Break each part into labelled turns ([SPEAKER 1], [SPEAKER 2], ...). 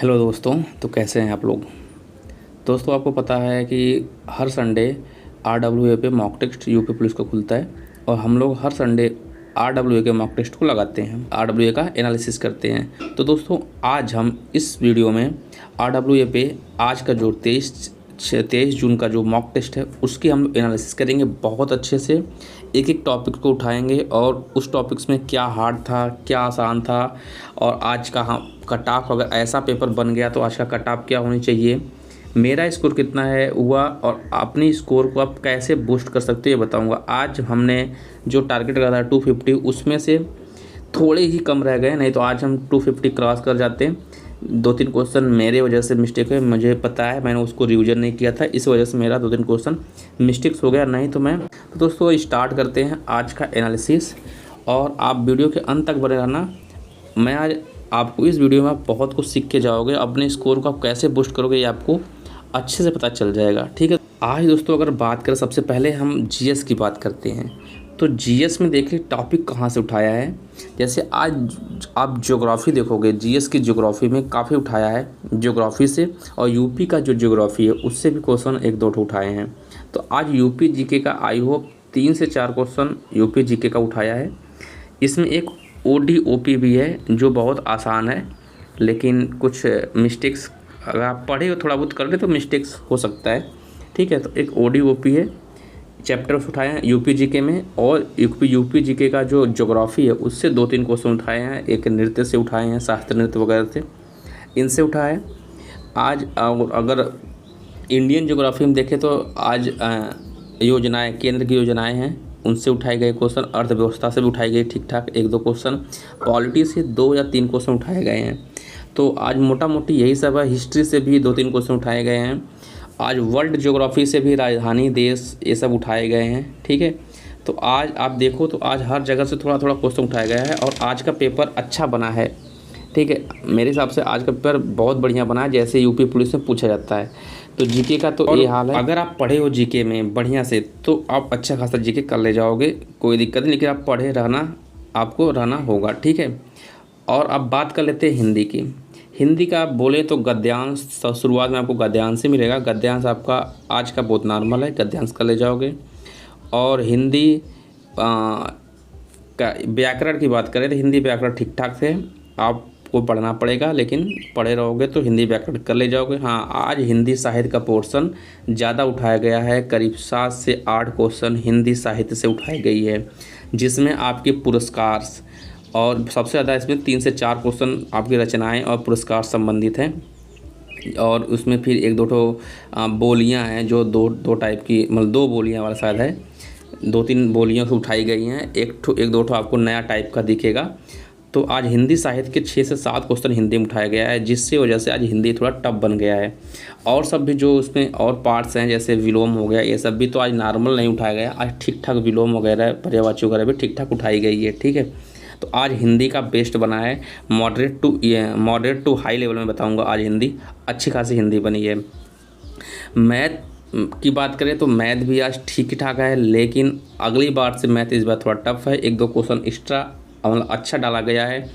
[SPEAKER 1] Hello दोस्तों। तो कैसे हैं आप लोग। दोस्तों आपको पता है कि हर संडे RWA पे मॉक टेस्ट यूपी पुलिस का खुलता है और हम लोग हर संडे RWA के मॉक टेस्ट को लगाते हैं, RWA का एनालिसिस करते हैं। तो दोस्तों आज हम इस वीडियो में RWA पे आज का जो 23 जून का जो मॉक टेस्ट है उसकी हम एनालिसिस करेंगे बहुत अच्छे से। एक एक टॉपिक को उठाएंगे और उस टॉपिक्स में क्या हार्ड था, क्या आसान था और आज का कट ऑफ, अगर ऐसा पेपर बन गया तो आज का कट ऑफ क्या होनी चाहिए, मेरा स्कोर कितना है हुआ और अपनी स्कोर को आप कैसे बूस्ट कर सकते हो ये बताऊंगा। आज हमने जो टारगेट रखा था 250 उसमें से थोड़े ही कम रह गए, नहीं तो आज हम 250 क्रॉस कर जाते। 2-3 क्वेश्चन मेरे वजह से मिस्टेक है, मुझे पता है, मैंने उसको रिवीजन नहीं किया था, इस वजह से मेरा 2-3 क्वेश्चन मिस्टेक्स हो गया, नहीं तो मैं। तो दोस्तों स्टार्ट करते हैं आज का एनालिसिस और आप वीडियो के अंत तक बने रहना। मैं आज आपको इस वीडियो में आप बहुत कुछ सीख के जाओगे, अपने स्कोर को आप कैसे बूस्ट करोगे ये आपको अच्छे से पता चल जाएगा। ठीक है, आज दोस्तों अगर बात करें सबसे पहले हम जीएस की बात करते हैं। तो जीएस में देखिए टॉपिक कहाँ से उठाया है। जैसे आज आप ज्योग्राफी देखोगे, जीएस की ज्योग्राफी में काफ़ी उठाया है ज्योग्राफी से, और यूपी का जो ज्योग्राफी है उससे भी क्वेश्चन 1-2 उठाए हैं। तो आज यूपी जीके का आई होप 3 से 4 क्वेश्चन यूपी जीके का उठाया है। इसमें एक ओडीओपी भी है जो बहुत आसान है, लेकिन कुछ मिस्टेक्स अगर आप पढ़े हो थोड़ा बहुत कर ले तो मिस्टेक्स हो सकता है। ठीक है, तो एक ओडीओपी है, चैप्टर्स उठाए हैं यूपी जीके में, और यूपी जीके का जो ज्योग्राफी है उससे 2-3 क्वेश्चन उठाए हैं। एक नृत्य से उठाए हैं, शास्त्रीय नृत्य वगैरह से, इनसे उठाए। आज अगर इंडियन ज्योग्राफी में देखें तो आज योजनाएं, केंद्र की योजनाएं हैं, उनसे उठाए गए क्वेश्चन। अर्थव्यवस्था से भी उठाए गए ठीक ठाक 1-2 क्वेश्चन। पॉलिटी से 2 या 3 क्वेश्चन उठाए गए हैं। तो आज मोटा मोटी यही सब है। हिस्ट्री से भी 2-3 क्वेश्चन उठाए गए हैं। आज वर्ल्ड ज्योग्राफी से भी राजधानी, देश, ये सब उठाए गए हैं। ठीक है, तो आज आप देखो तो आज हर जगह से थोड़ा थोड़ा क्वेश्चन उठाया गया है और आज का पेपर अच्छा बना है। ठीक है, मेरे हिसाब से आज का पेपर बहुत बढ़िया बना है, जैसे यूपी पुलिस में पूछा जाता है। तो जीके का तो ये हाल है। अगर आप पढ़े हो जीके में बढ़िया से तो आप अच्छा खासा जीके कर ले जाओगे, कोई दिक्कत नहीं, लेकिन आप पढ़े रहना, आपको रहना होगा। ठीक है, और अब बात कर लेते हैं हिंदी की। हिंदी का आप बोले तो गद्यांश, शुरुआत में आपको गद्यांश से मिलेगा। गद्यांश आपका आज का बहुत नॉर्मल है, गद्यांश कर ले जाओगे। और हिंदी का व्याकरण की बात करें तो हिंदी व्याकरण ठीक ठाक से आपको पढ़ना पड़ेगा, लेकिन पढ़े रहोगे तो हिंदी व्याकरण कर ले जाओगे। हाँ, आज हिंदी साहित्य का पोर्शन ज़्यादा उठाया गया है, करीब 7 से 8 क्वेश्चन हिंदी साहित्य से उठाई गई है, जिसमें आपके पुरस्कार और सबसे ज़्यादा इसमें 3 से 4 क्वेश्चन आपकी रचनाएं और पुरस्कार संबंधित हैं। और उसमें फिर 1-2 बोलियां हैं जो दो टाइप की, मतलब 2 बोलियां वाला शायद है, 2-3 बोलियों से उठाई गई हैं। 1-2 आपको नया टाइप का दिखेगा। तो आज हिंदी साहित्य के 6 से 7 क्वेश्चन हिंदी में उठाया गया है, जिससे वजह से आज हिंदी थोड़ा टफ बन गया है। और सब भी जो उसमें और पार्ट्स हैं जैसे विलोम हो गया, ये सब भी तो आज नॉर्मल नहीं उठाया गया, आज ठीक ठाक विलोम वगैरह, पर्यायवाची वगैरह भी ठीक ठाक उठाई गई है। ठीक है, तो आज हिंदी का बेस्ट बना है। मॉडरेट टू हाई लेवल में बताऊंगा, आज हिंदी अच्छी खासी हिंदी बनी है। मैथ की बात करें तो मैथ भी आज ठीक ठाक है, लेकिन अगली बार से मैथ इस बार थोड़ा टफ है। 1-2 क्वेश्चन एक्स्ट्रा मतलब अच्छा डाला गया है।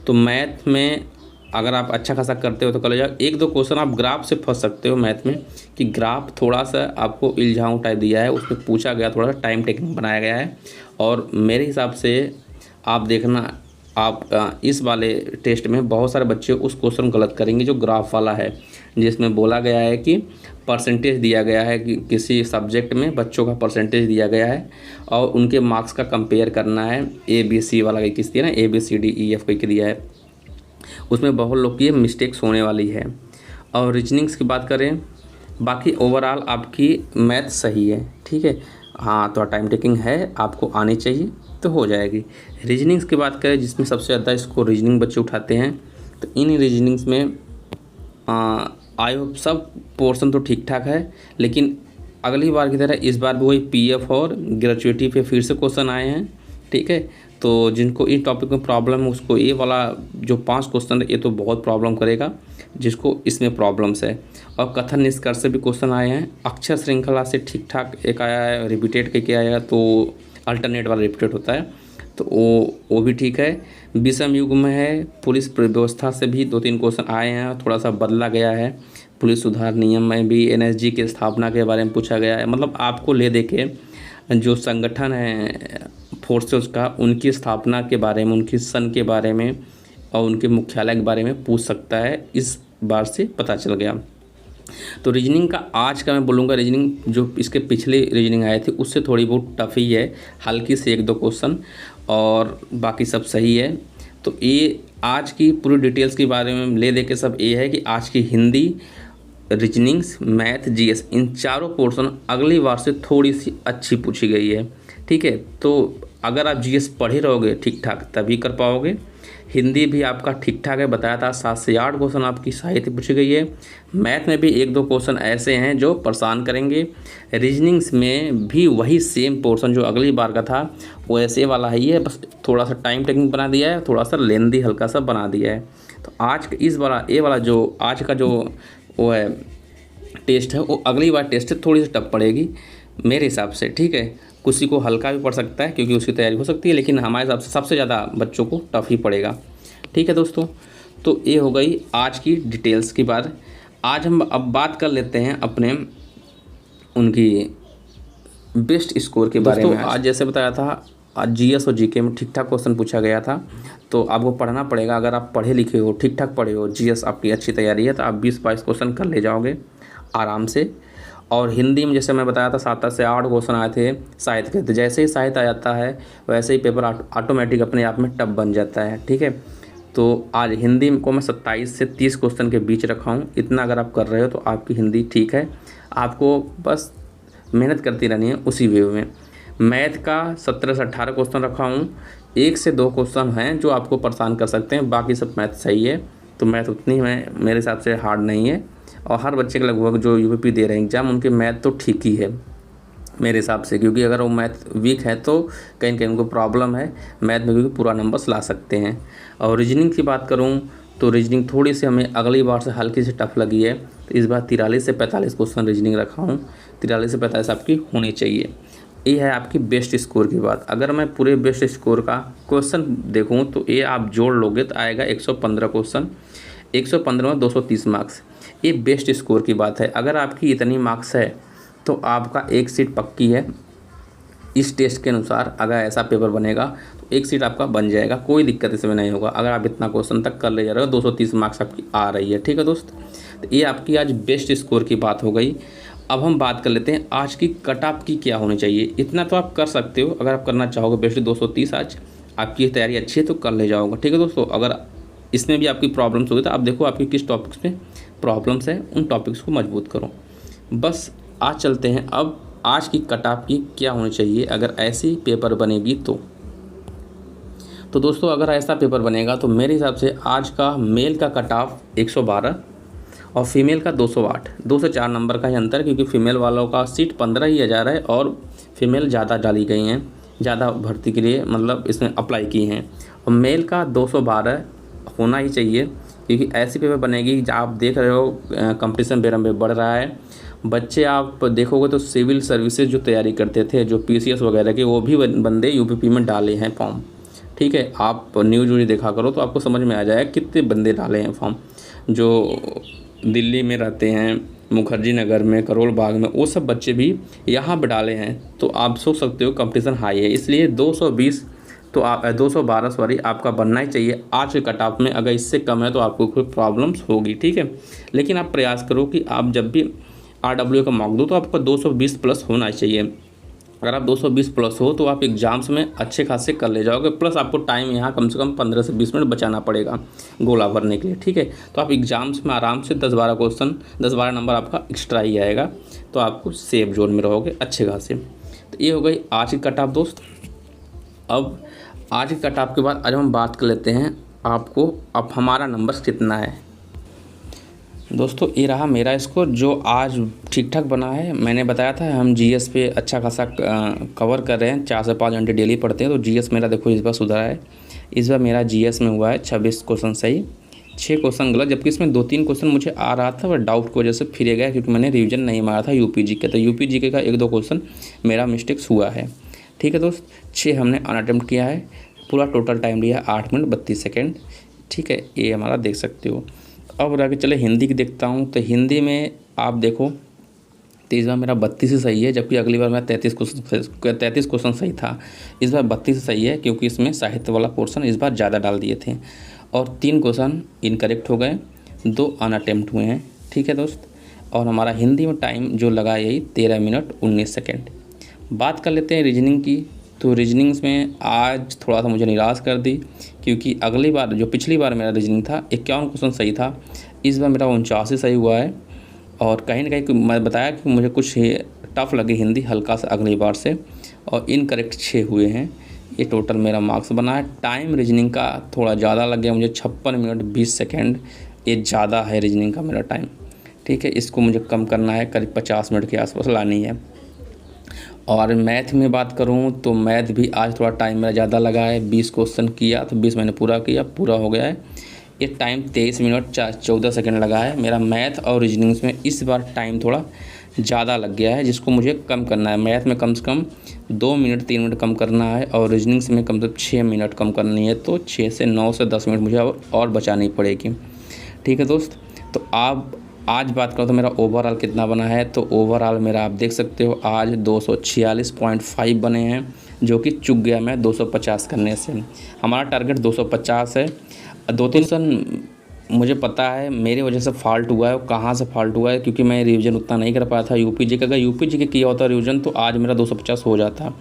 [SPEAKER 1] तो मैथ में अगर आप अच्छा खासा करते हो तो कर ले जाओ। 1-2 क्वेश्चन आप ग्राफ से फंस सकते हो मैथ में, कि ग्राफ थोड़ा सा आपको इल्झाऊ टाइप दिया है, उसमें पूछा गया, थोड़ा सा टाइम टेकिंग बनाया गया है। और मेरे हिसाब से आप देखना, आप इस वाले टेस्ट में बहुत सारे बच्चे उस क्वेश्चन गलत करेंगे जो ग्राफ वाला है, जिसमें बोला गया है कि परसेंटेज दिया गया है कि किसी सब्जेक्ट में बच्चों का परसेंटेज दिया गया है और उनके मार्क्स का कंपेयर करना है। ABC वाला किस दिया ना, ABCDEF कोई दिया है, उसमें बहुत लोग की मिस्टेक्स होने वाली है। और रीजनिंग्स की बात करें, बाकी ओवरऑल आपकी मैथ सही है। ठीक है, हाँ, तो टाइम टेकिंग है, आपको आनी चाहिए तो हो जाएगी। रीजनिंग्स की बात करें जिसमें सबसे ज़्यादा इसको रीजनिंग बच्चे उठाते हैं, तो इन रीजनिंग्स में आई होप सब पोर्शन तो ठीक ठाक है, लेकिन अगली बार की तरह इस बार भी वही PF और ग्रेजुएटी पे फिर से क्वेश्चन आए हैं। ठीक है, तो जिनको इस टॉपिक में प्रॉब्लम है उसको ये वाला जो 5 क्वेश्चन है ये तो बहुत प्रॉब्लम करेगा, जिसको इसमें प्रॉब्लम्स है। और कथन निष्कर्ष से भी क्वेश्चन आए हैं। अक्षर श्रृंखला से ठीक ठाक एक आया है, रिपीटेड करके आया, तो अल्टरनेट वाला रिपीटेड होता है, तो वो भी ठीक है। विषम युग में है, पुलिस व्यवस्था से भी 2-3 क्वेश्चन आए हैं, थोड़ा सा बदला गया है। पुलिस सुधार नियम में भी एनएसजी की स्थापना के बारे में पूछा गया है। मतलब आपको ले दे के जो संगठन है फोर्सेस का, उनकी स्थापना के बारे में, उनकी सन के बारे में और उनके मुख्यालय के बारे में पूछ सकता है, इस बार से पता चल गया। तो रीजनिंग का आज का मैं बोलूँगा, रीजनिंग जो इसके पिछले रीजनिंग आए थे उससे थोड़ी बहुत टफ ही है, हल्की से 1-2 क्वेश्चन और बाकी सब सही है। तो ये आज की पूरी डिटेल्स के बारे में ले दे के सब ये है कि आज की हिंदी, रीजनिंग्स, मैथ, जीएस, इन चारों पोर्शन अगली बार से थोड़ी सी अच्छी पूछी गई है। ठीक है, तो अगर आप जीएस पढ़े रहोगे ठीक ठाक तभी कर पाओगे। हिंदी भी आपका ठीक ठाक है, बताया था 7 से 8 क्वेश्चन आपकी साहित्य पूछी गई है। मैथ में भी 1-2 क्वेश्चन ऐसे हैं जो परेशान करेंगे। रीजनिंग्स में भी वही सेम पोर्शन जो अगली बार का था वो ऐसे वाला ही है, बस थोड़ा सा टाइम टेकिंग बना दिया है, थोड़ा सा लेंदी हल्का सा बना दिया है। तो आज इस बार ये वाला जो आज का जो वो है टेस्ट है, वो अगली बार टेस्ट है थोड़ी सी टफ पड़ेगी मेरे हिसाब से। ठीक है, किसी को हल्का भी पड़ सकता है क्योंकि उसकी तैयारी हो सकती है, लेकिन हमारे हिसाब से सबसे ज़्यादा बच्चों को टफ ही पड़ेगा। ठीक है दोस्तों, तो ये हो गई आज की डिटेल्स की बात। आज हम अब बात कर लेते हैं अपने उनकी बेस्ट स्कोर के बारे में। आज जैसे बताया था, आज जीएस और जीके में ठीक ठाक क्वेश्चन पूछा गया था, तो आपको पढ़ना पड़ेगा। अगर आप पढ़े लिखे हो, ठीक ठाक पढ़े हो, जीएस आपकी अच्छी तैयारी है, तो आप 20-22 क्वेश्चन कर ले जाओगे आराम से। और हिंदी में जैसे मैं बताया था 7 से 8 क्वेश्चन आए थे साहित्य के, तो जैसे ही साहित्य आ जाता है वैसे ही पेपर ऑटोमेटिक अपने आप में टफ बन जाता है। ठीक है, तो आज हिंदी को मैं 27 से 30 क्वेश्चन के बीच रखा हूँ। इतना अगर आप कर रहे हो तो आपकी हिंदी ठीक है, आपको बस मेहनत करती रहनी है उसी वे में। मैथ का 17 से 18 क्वेश्चन रखा हूँ, 1 से 2 क्वेश्चन हैं जो आपको परेशान कर सकते हैं, बाकी सब मैथ सही है। तो मैथ उतनी मेरे हिसाब से हार्ड नहीं है, और हर बच्चे के लगभग जो यूपीपी दे रहे हैं एग्ज़ाम, उनके मैथ तो ठीक ही है मेरे हिसाब से, क्योंकि अगर वो मैथ वीक है तो कहीं ना कहीं उनको प्रॉब्लम है मैथ में, क्योंकि पूरा नंबर्स ला सकते हैं। और रीजनिंग की बात करूं तो रीजनिंग थोड़ी सी हमें अगली बार से हल्की से टफ लगी है, तो इस बार 43 से 45 क्वेश्चन रीजनिंग रखा हूँ। 43 से 45 आपकी होनी चाहिए। ये है आपकी बेस्ट स्कोर की बात। अगर मैं पूरे बेस्ट स्कोर का क्वेश्चन देखूँ तो ये आप जोड़ लोगे तो आएगा 115 क्वेश्चन, 115 में 230 मार्क्स। ये बेस्ट स्कोर की बात है। अगर आपकी इतनी मार्क्स है तो आपका एक सीट पक्की है। इस टेस्ट के अनुसार अगर ऐसा पेपर बनेगा तो एक सीट आपका बन जाएगा, कोई दिक्कत इसमें नहीं होगा। अगर आप इतना क्वेश्चन तक कर ले जा रहे हो, 230 मार्क्स आपकी आ रही है। ठीक है दोस्त, तो ये आपकी आज बेस्ट स्कोर की बात हो गई। अब हम बात कर लेते हैं आज की कट ऑफ की क्या होनी चाहिए। इतना तो आप कर सकते हो, अगर आप करना चाहोगे बेस्ट 230, आज आपकी तैयारी अच्छी है तो कर ले जाओगे। ठीक है दोस्तों, अगर इसमें भी आपकी प्रॉब्लम्स होगी तो आप देखो आपकी किस टॉपिक्स में प्रॉब्लम्स है, उन टॉपिक्स को मजबूत करो। बस आज चलते हैं अब आज की कट ऑफ की क्या होनी चाहिए अगर ऐसी पेपर बनेगी तो दोस्तों अगर ऐसा पेपर बनेगा तो मेरे हिसाब से आज का मेल का कट ऑफ 112 और फीमेल का 208, 2 से 4 नंबर का ही अंतर, क्योंकि फीमेल वालों का सीट 15,000 है और फीमेल ज़्यादा डाली गई हैं, ज़्यादा भर्ती के लिए मतलब इसमें अप्लाई की हैं। और मेल का 212 होना ही चाहिए, क्योंकि ऐसी पेपर बनेगी जहाँ आप देख रहे हो कंपटीशन बेरम बढ़ रहा है। बच्चे आप देखोगे तो सिविल सर्विसेज जो तैयारी करते थे, जो पीसीएस वगैरह के, वो भी बंदे यूपीपी में डाले हैं फॉर्म। ठीक है, आप न्यूज़ व्यूज देखा करो तो आपको समझ में आ जाएगा कितने बंदे डाले हैं फॉर्म। जो दिल्ली में रहते हैं, मुखर्जी नगर में, करोल बाग में, वो सब बच्चे भी यहाँ पर डाले हैं। तो आप सोच सकते हो कंपटीशन हाई है, इसलिए 220 तो आप 212 सॉरी आपका बनना ही चाहिए आज के कट ऑफ में। अगर इससे कम है तो आपको कोई प्रॉब्लम्स होगी। ठीक है, लेकिन आप प्रयास करो कि आप जब भी RWA का मॉक दो तो आपका 220 प्लस होना चाहिए। अगर आप 220 प्लस हो तो आप एग्ज़ाम्स में अच्छे खासे कर ले जाओगे, प्लस आपको टाइम यहाँ कम से कम 15 से 20 मिनट बचाना पड़ेगा गोला भरने के लिए। ठीक है, तो आप एग्ज़ाम्स में आराम से 10-12 क्वेश्चन, 10-12 नंबर आपका एक्स्ट्रा ही आएगा, तो आपको सेफ जोन में रहोगे अच्छे खासे। तो ये हो गई आज की कट ऑफ दोस्त। अब आज की कट ऑफ के बाद आज हम बात कर लेते हैं आपको अब हमारा नंबर कितना है। दोस्तों ये रहा मेरा स्कोर जो आज ठीक ठाक बना है। मैंने बताया था हम जीएस पे अच्छा खासा कवर कर रहे हैं, 4 से 5 घंटे डेली पढ़ते हैं, तो जीएस मेरा देखो इस बार सुधरा है। इस बार मेरा जीएस में हुआ है 26 क्वेश्चन सही, 6 क्वेश्चन गलत, जबकि इसमें 2-3 क्वेश्चन मुझे आ रहा था पर डाउट की वजह से फिर गया, क्योंकि मैंने रिविजन नहीं मारा था यूपीजीके, तो यूपीजीके का 1-2 क्वेश्चन मेरा मिस्टेक्स हुआ है। ठीक है दोस्त, 6 हमने अनअटेम्प्ट किया है, पूरा टोटल टाइम लिया 8 मिनट 32 सेकेंड। ठीक है, ये हमारा देख सकते हो। अब आगे चले हिंदी की देखता हूँ, तो हिंदी में आप देखो तो इस बार मेरा 32 ही सही है, जबकि अगली बार मेरा 33 क्वेश्चन सही था। इस बार 32 सही है, क्योंकि इसमें साहित्य वाला पोर्शन इस बार ज़्यादा डाल दिए थे। और 3 क्वेश्चन इनकरेक्ट हो गए, 2 अनअटेम्प्ट हुए हैं। ठीक है दोस्त, और हमारा हिंदी में टाइम जो लगा यही 13 मिनट 19 सेकेंड। बात कर लेते हैं रीजनिंग की। तो रीजनिंग्स में आज थोड़ा सा मुझे निराश कर दी, क्योंकि अगली बार जो पिछली बार मेरा रीजनिंग था 51 क्वेश्चन सही था, इस बार मेरा 49 सही हुआ है। और कहीं ना कहीं मैं बताया कि मुझे कुछ टफ लगी हिंदी हल्का सा अगली बार से, और इनकरेक्ट 6 हुए हैं। ये टोटल मेरा मार्क्स बना है। टाइम रीजनिंग का थोड़ा ज़्यादा लग गया मुझे, 56 मिनट 20 सेकेंड, ये ज़्यादा है रीजनिंग का मेरा टाइम। ठीक है, इसको मुझे कम करना है, करीब 50 मिनट के आसपास लानी है। और मैथ में बात करूं तो मैथ भी आज थोड़ा टाइम मेरा ज़्यादा लगा है। 20 क्वेश्चन किया तो 20 मैंने पूरा किया, पूरा हो गया है। ये टाइम 23 मिनट 14 सेकेंड लगा है मेरा मैथ और रीजनिंग्स में। इस बार टाइम थोड़ा ज़्यादा लग गया है, जिसको मुझे कम करना है। मैथ में कम से कम 2 मिनट 3 मिनट कम करना है, और रीजनिंग्स में कम से कम 6 मिनट कम करनी है। तो 6 से 9 से 10 मिनट मुझे और बचानी पड़ेगी। ठीक है दोस्त, तो आप आज बात करो तो मेरा ओवरऑल कितना बना है। तो ओवरऑल मेरा आप देख सकते हो आज 246.5 बने हैं, जो कि चूक गया मैं 250 करने से। हमारा टारगेट 250 है। 2-3 क्वेश्चन मुझे पता है मेरी वजह से फ़ॉल्ट हुआ है। कहाँ से फ़ॉल्ट हुआ है, क्योंकि मैं रिवीजन उतना नहीं कर पाया था यूपीजी का। अगर यूपीजी के किया होता रिवीजन तो आज मेरा 250 हो जाता।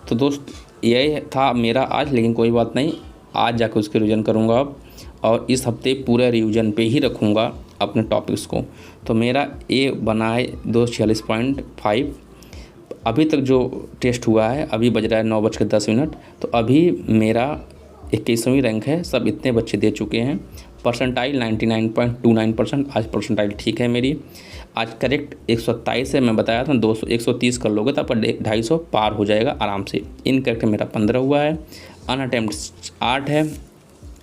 [SPEAKER 1] तो दोस्त यही था मेरा आज, लेकिन कोई बात नहीं, आज जाकर उसके रिवीजन करूँगा अब, और इस हफ्ते पूरे रिवीजन पे ही रखूँगा अपने टॉपिक्स को। तो मेरा ये बना है 246.5। अभी तक जो टेस्ट हुआ है, अभी बज रहा है 9:10, तो अभी मेरा 21वीं रैंक है। सब इतने बच्चे दे चुके हैं। परसेंटाइल 99.29%। आज परसेंटाइल ठीक है मेरी। आज करेक्ट 127 है, मैं बताया था 130 कर लोगे तो आपका 250 पार हो जाएगा आराम से। इनकरेक्ट मेरा 15 हुआ है, अनअटेम्प्ट 8 है,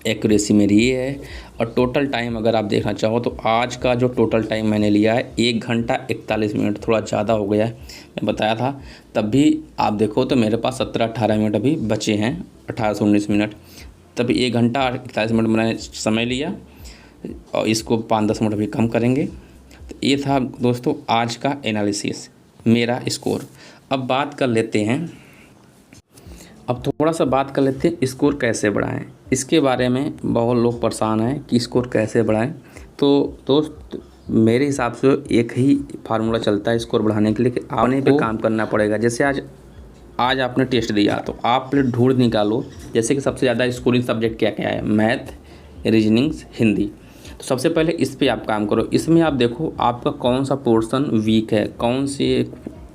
[SPEAKER 1] एक्यूरेसी मेरी ये है। और टोटल टाइम अगर आप देखना चाहो तो आज का जो टोटल टाइम मैंने लिया है 1 घंटा 41 मिनट, थोड़ा ज़्यादा हो गया है, मैं बताया था। तब भी आप देखो तो मेरे पास 17-18 मिनट अभी बचे हैं, 18 से 19 मिनट। तभी 1 घंटा 41 मिनट मैंने समय लिया, और इसको 5-10 मिनट अभी कम करेंगे। तो ये था दोस्तों आज का एनालिसिस, मेरा स्कोर। अब बात कर लेते हैं, अब थोड़ा सा बात कर लेते हैं स्कोर कैसे बढ़ाएं। इसके बारे में बहुत लोग परेशान हैं कि स्कोर कैसे बढ़ाएं। तो दोस्त मेरे हिसाब से एक ही फार्मूला चलता है स्कोर बढ़ाने के लिए, कि आपने पे काम करना पड़ेगा। जैसे आज आपने टेस्ट दिया तो आप ढूंढ निकालो जैसे कि सबसे ज़्यादा स्कोरिंग सब्जेक्ट क्या क्या है, मैथ, रीजनिंग्स, हिंदी। तो सबसे पहले इस पे आप काम करो। इसमें आप देखो आपका कौन सा पोर्शन वीक है, कौन से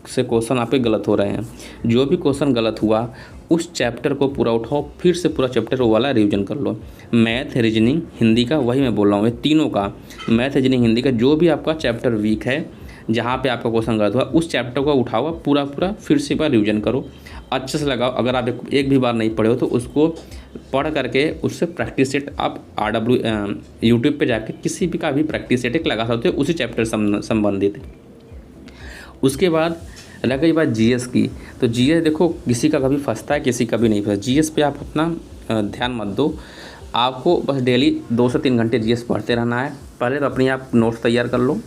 [SPEAKER 1] क्वेश्चन आपके गलत हो रहे हैं। जो भी क्वेश्चन गलत हुआ उस चैप्टर को पूरा उठाओ, फिर से पूरा चैप्टर वो वाला रिवीजन कर लो। मैथ, रीजनिंग, हिंदी का, वही मैं बोल रहा हूँ, ये तीनों का, मैथ, रीजनिंग, हिंदी का, जो भी आपका चैप्टर वीक है, जहाँ पे आपका क्वेश्चन गलत हुआ, उस चैप्टर को उठाओ, पूरा फिर से बार रिवीजन करो, अच्छे से लगाओ। अगर आप एक भी बार नहीं पढ़े हो तो उसको पढ़ करके उससे प्रैक्टिस सेट आप यूट्यूब पे जाके किसी भी का भी प्रैक्टिस सेट एक लगा सकते हो उसी चैप्टर संबंधित। उसके बाद रह गई बात जीएस की। तो जीएस देखो किसी का कभी फंसता है, किसी का भी नहीं फंसता। जीएस पे आप उतना ध्यान मत दो, आपको बस डेली 2 से 3 घंटे जीएस पढ़ते रहना है। पहले तो अपनी आप नोट्स तैयार कर लो,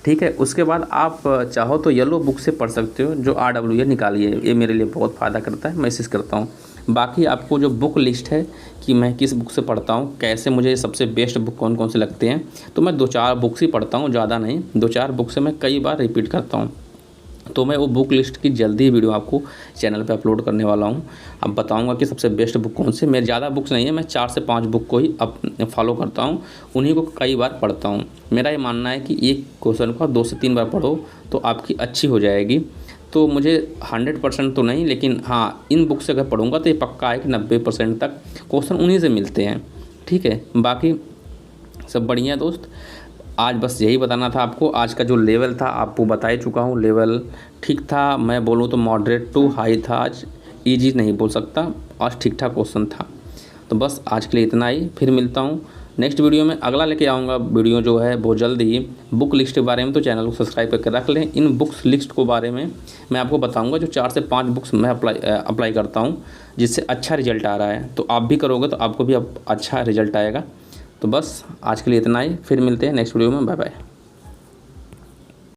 [SPEAKER 1] ठीक है। उसके बाद आप चाहो तो येलो बुक से पढ़ सकते हो, जो RWA निकाली है, ये मेरे लिए बहुत फ़ायदा करता है, मैं इसी से करता हूँ। बाकी आपको जो बुक लिस्ट है कि मैं किस बुक से पढ़ता हूँ, कैसे मुझे सबसे बेस्ट बुक कौन कौन से लगते हैं, तो मैं 2-4 बुक्स ही पढ़ता हूँ, ज़्यादा नहीं। 2-4 बुक से मैं कई बार रिपीट करता हूँ। तो मैं वो बुक लिस्ट की जल्दी ही वीडियो आपको चैनल पे अपलोड करने वाला हूँ। अब बताऊँगा कि सबसे बेस्ट बुक कौन से। मेरे ज़्यादा बुक्स नहीं है, मैं 4 से 5 बुक को ही अब फॉलो करता हूँ, उन्हीं को कई बार पढ़ता हूँ। मेरा ये मानना है कि एक क्वेश्चन को 2 से 3 बार पढ़ो तो आपकी अच्छी हो जाएगी। तो मुझे 100% तो नहीं, लेकिन हाँ इन बुक से अगर पढ़ूँगा तो ये पक्का है कि 90% तक क्वेश्चन उन्हीं से मिलते हैं, ठीक है। बाकी सब बढ़िया दोस्त, आज बस यही बताना था आपको। आज का जो लेवल था आपको बता ही चुका हूँ, लेवल ठीक था। मैं बोलूँ तो मॉडरेट टू हाई था, आज ईजी नहीं बोल सकता, आज ठीक ठाक क्वेश्चन था। तो बस आज के लिए इतना ही, फिर मिलता हूँ नेक्स्ट वीडियो में अगला लेके आऊँगा वीडियो जो है बहुत जल्द ही बुक लिस्ट के बारे में, तो चैनल को सब्सक्राइब करके रख लें। इन बुक्स लिस्ट के बारे में मैं आपको बताऊंगा जो 4 से 5 बुक्स मैं अप्लाई करता हूं जिससे अच्छा रिजल्ट आ रहा है, तो आप भी करोगे तो आपको भी अच्छा रिजल्ट आएगा। तो बस आज के लिए इतना ही, फिर मिलते हैं नेक्स्ट वीडियो में। Bye bye.